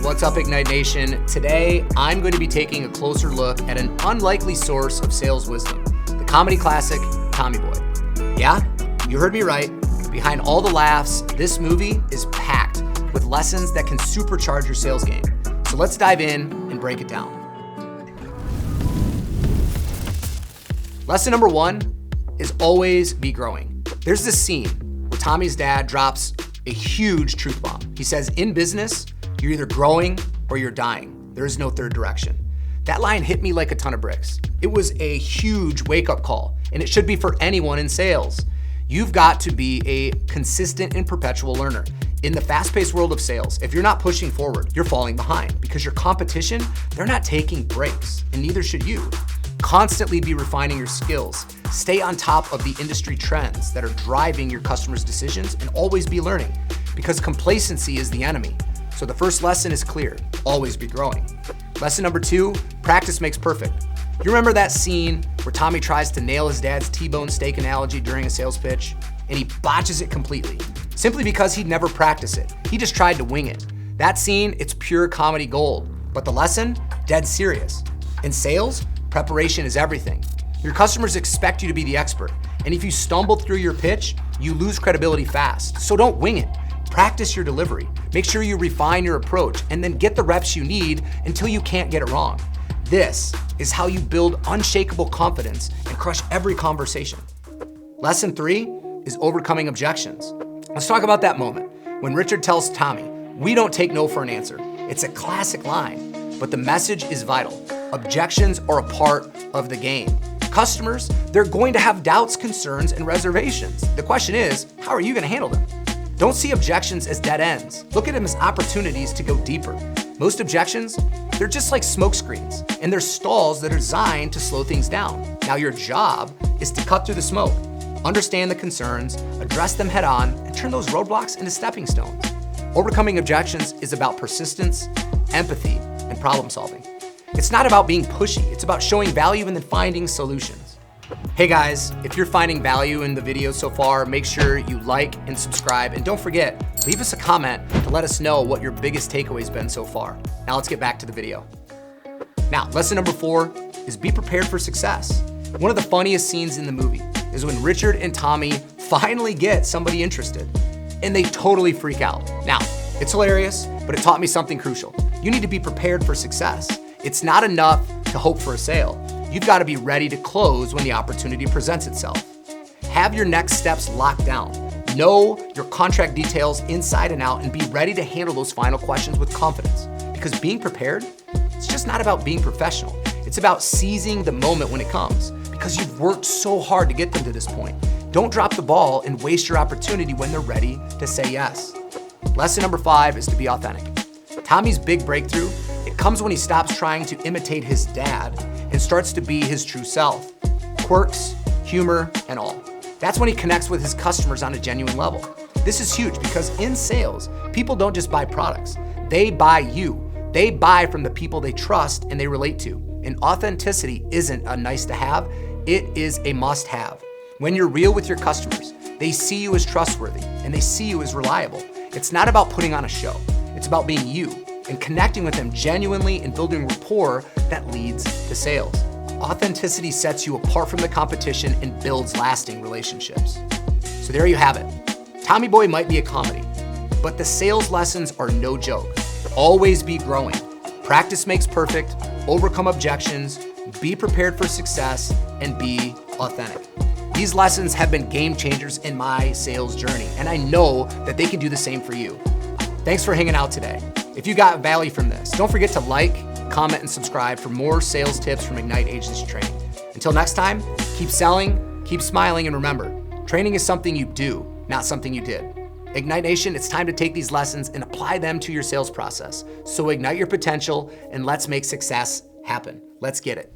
What's up, Ignite Nation? Today, I'm going to be taking a closer look at an unlikely source of sales wisdom, the comedy classic, Tommy Boy. Yeah, you heard me right. Behind all the laughs, this movie is packed with lessons that can supercharge your sales game. So let's dive in and break it down. Lesson number 1 is always be growing. There's this scene where Tommy's dad drops a huge truth bomb. He says, in business, you're either growing or you're dying. There is no third direction. That line hit me like a ton of bricks. It was a huge wake-up call, and it should be for anyone in sales. You've got to be a consistent and perpetual learner. In the fast-paced world of sales, if you're not pushing forward, you're falling behind because your competition, they're not taking breaks, and neither should you. Constantly be refining your skills. Stay on top of the industry trends that are driving your customers' decisions, and always be learning, because complacency is the enemy. So the first lesson is clear, always be growing. Lesson number 2, practice makes perfect. You remember that scene where Tommy tries to nail his dad's T-bone steak analogy during a sales pitch, and he botches it completely, simply because he'd never practiced it. He just tried to wing it. That scene, it's pure comedy gold, but the lesson, dead serious. In sales, preparation is everything. Your customers expect you to be the expert, and if you stumble through your pitch, you lose credibility fast. So don't wing it. Practice your delivery. Make sure you refine your approach, and then get the reps you need until you can't get it wrong. This is how you build unshakable confidence and crush every conversation. Lesson 3 is overcoming objections. Let's talk about that moment when Richard tells Tommy, "We don't take no for an answer." It's a classic line, but the message is vital. Objections are a part of the game. Customers, they're going to have doubts, concerns, and reservations. The question is, how are you going to handle them? Don't see objections as dead ends. Look at them as opportunities to go deeper. Most objections, they're just like smoke screens, and they're stalls that are designed to slow things down. Now your job is to cut through the smoke, understand the concerns, address them head on, and turn those roadblocks into stepping stones. Overcoming objections is about persistence, empathy, and problem solving. It's not about being pushy, it's about showing value and then finding solutions. Hey guys, if you're finding value in the video so far, make sure you like and subscribe, and don't forget, leave us a comment to let us know what your biggest takeaway's been so far. Now let's get back to the video. Now, lesson number 4 is be prepared for success. One of the funniest scenes in the movie is when Richard and Tommy finally get somebody interested, and they totally freak out. Now, it's hilarious, but it taught me something crucial. You need to be prepared for success. It's not enough to hope for a sale. You've got to be ready to close when the opportunity presents itself. Have your next steps locked down. Know your contract details inside and out, and be ready to handle those final questions with confidence. Because being prepared, it's just not about being professional. It's about seizing the moment when it comes, because you've worked so hard to get them to this point. Don't drop the ball and waste your opportunity when they're ready to say yes. Lesson number 5 is to be authentic. Tommy's big breakthrough, it comes when he stops trying to imitate his dad and starts to be his true self. Quirks, humor, and all. That's when he connects with his customers on a genuine level. This is huge because in sales, people don't just buy products, they buy you. They buy from the people they trust and they relate to. And authenticity isn't a nice to have, it is a must have. When you're real with your customers, they see you as trustworthy and they see you as reliable. It's not about putting on a show, it's about being you and connecting with them genuinely and building rapport that leads to sales. Authenticity sets you apart from the competition and builds lasting relationships. So there you have it. Tommy Boy might be a comedy, but the sales lessons are no joke. Always be growing. Practice makes perfect. Overcome objections. Be prepared for success, and be authentic. These lessons have been game changers in my sales journey, and I know that they can do the same for you. Thanks for hanging out today. If you got value from this, don't forget to like, comment, and subscribe for more sales tips from Ignite Agency Training. Until next time, keep selling, keep smiling, and remember, training is something you do, not something you did. Ignite Nation, it's time to take these lessons and apply them to your sales process. So ignite your potential and let's make success happen. Let's get it.